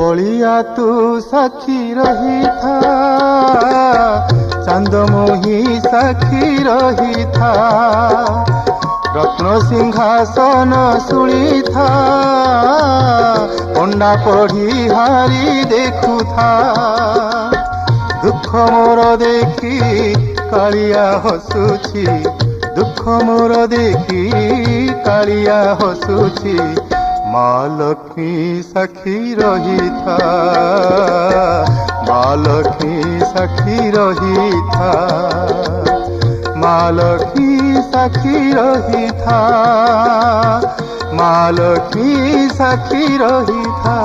कलिया तू साक्षी रही था, चांदमोही साक्षी रही था, रत्न सिंहासन शुणी था, पंडा पढ़ी हारी देखु था। दुख मोर देखी कालिया हसुची, दुख मोर देखी कालिया हसुची, माँ लक्ष्मी साक्षी रही था, माँ लक्ष्मी साक्षी रही था, माँ लक्ष्मी साक्षी रही था, माँ लक्ष्मी साक्षी रही था।